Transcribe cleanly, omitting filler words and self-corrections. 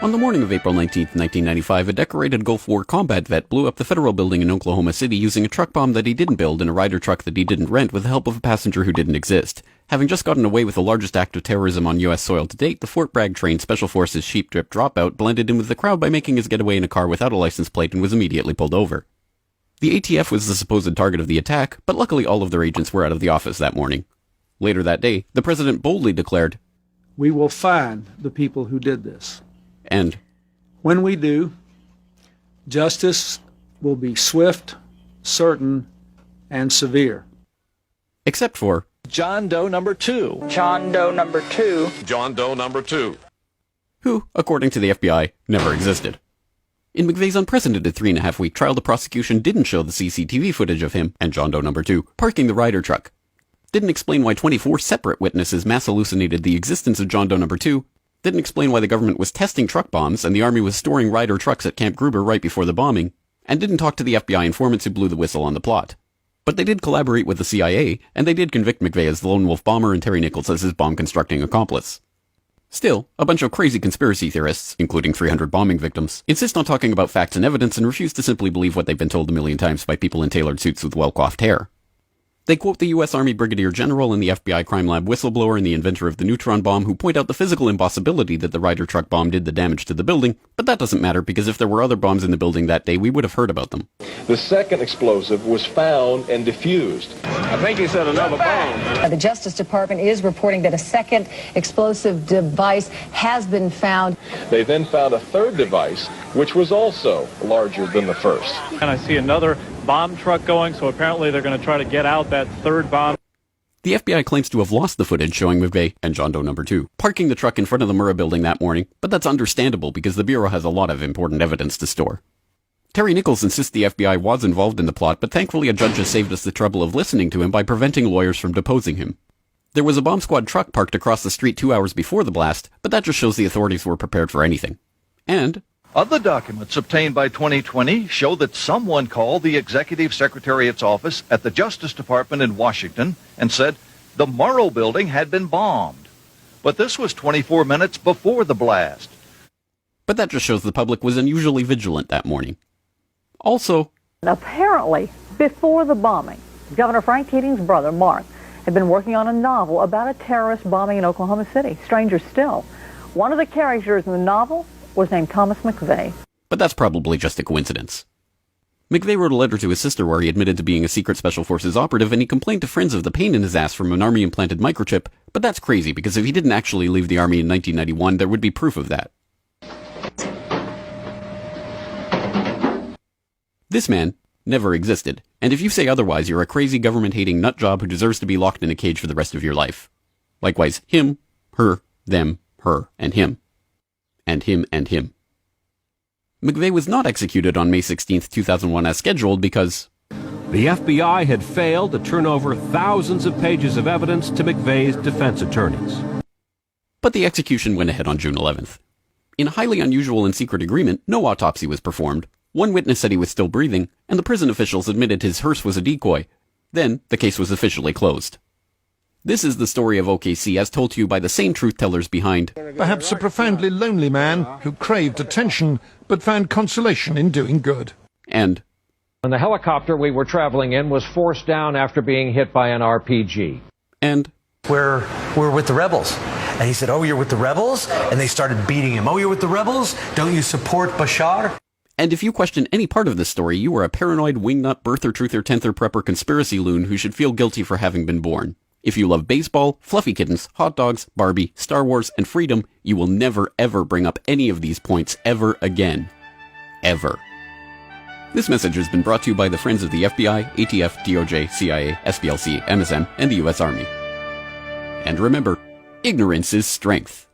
On the morning of April 19, 1995, a decorated Gulf War combat vet blew up the federal building in Oklahoma City using a truck bomb that he didn't build in a Ryder truck that he didn't rent with the help of a passenger who didn't exist. Having just gotten away with the largest act of terrorism on U.S. soil to date, the Fort Bragg-trained Special Forces Sheep Drip Dropout blended in with the crowd by making his getaway in a car without a license plate and was immediately pulled over. The ATF was the supposed target of the attack, but luckily all of their agents were out of the office that morning. Later that day, the president boldly declared, "We will find the people who did this. And when we do, justice will be swift, certain, and severe." Except for John Doe number 2. John Doe number 2. John Doe number 2. Who, according to the FBI, never existed. In McVeigh's unprecedented 3.5-week trial, the prosecution didn't show the CCTV footage of him and John Doe number 2 parking the Ryder truck. Didn't explain why 24 separate witnesses mass hallucinated the existence of John Doe number 2. Didn't explain why the government was testing truck bombs and the Army was storing Ryder trucks at Camp Gruber right before the bombing, and didn't talk to the FBI informants who blew the whistle on the plot. But they did collaborate with the CIA, and they did convict McVeigh as the lone wolf bomber and Terry Nichols as his bomb-constructing accomplice. Still, a bunch of crazy conspiracy theorists, including 300 bombing victims, insist on talking about facts and evidence and refuse to simply believe what they've been told a million times by people in tailored suits with well-coiffed hair. They quote the U.S. Army Brigadier General and the FBI crime lab whistleblower and the inventor of the neutron bomb who point out the physical impossibility that the Ryder truck bomb did the damage to the building, but that doesn't matter because if there were other bombs in the building that day, we would have heard about them. The second explosive was found and diffused. I think he said another bomb. The Justice Department is reporting that a second explosive device has been found. They then found a third device, which was also larger than the first. And I see another bomb truck going, so apparently they're going to try to get out that third bomb. The FBI claims to have lost the footage showing McVeigh and John Doe number 2 parking the truck in front of the Murrah building that morning, but that's understandable because the Bureau has a lot of important evidence to store. Terry Nichols insists the FBI was involved in the plot, but thankfully a judge has saved us the trouble of listening to him by preventing lawyers from deposing him. There was a bomb squad truck parked across the street 2 hours before the blast, but that just shows the authorities were prepared for anything. And other documents obtained by 2020 show that someone called the Executive Secretariat's office at the Justice Department in Washington and said the Murrah building had been bombed. But this was 24 minutes before the blast. But that just shows the public was unusually vigilant that morning. Also, apparently, before the bombing, Governor Frank Keating's brother, Mark, had been working on a novel about a terrorist bombing in Oklahoma City. Stranger still, one of the characters in the novel was named Thomas McVeigh. But that's probably just a coincidence. McVeigh wrote a letter to his sister where he admitted to being a secret Special Forces operative, and he complained to friends of the pain in his ass from an Army-implanted microchip, but that's crazy because if he didn't actually leave the Army in 1991, there would be proof of that. This man never existed, and if you say otherwise, you're a crazy government-hating nutjob who deserves to be locked in a cage for the rest of your life. Likewise, him, her, them, her, and him. And him and him. McVeigh was not executed on May 16, 2001 as scheduled because the FBI had failed to turn over thousands of pages of evidence to McVeigh's defense attorneys. But the execution went ahead on June 11th. In a highly unusual and secret agreement, no autopsy was performed. One witness said he was still breathing, and the prison officials admitted his hearse was a decoy. Then, the case was officially closed. This is the story of OKC as told to you by the same truth-tellers behind perhaps a profoundly lonely man who craved attention but found consolation in doing good. And when the helicopter we were traveling in was forced down after being hit by an RPG. And we're with the rebels. And he said, "Oh, you're with the rebels?" And they started beating him. "Oh, you're with the rebels? Don't you support Bashar?" And if you question any part of this story, you are a paranoid wingnut birther, truther, tenther, prepper, conspiracy loon who should feel guilty for having been born. If you love baseball, fluffy kittens, hot dogs, Barbie, Star Wars, and freedom, you will never ever bring up any of these points ever again. Ever. This message has been brought to you by the friends of the FBI, ATF, DOJ, CIA, SPLC, MSM, and the U.S. Army. And remember, ignorance is strength.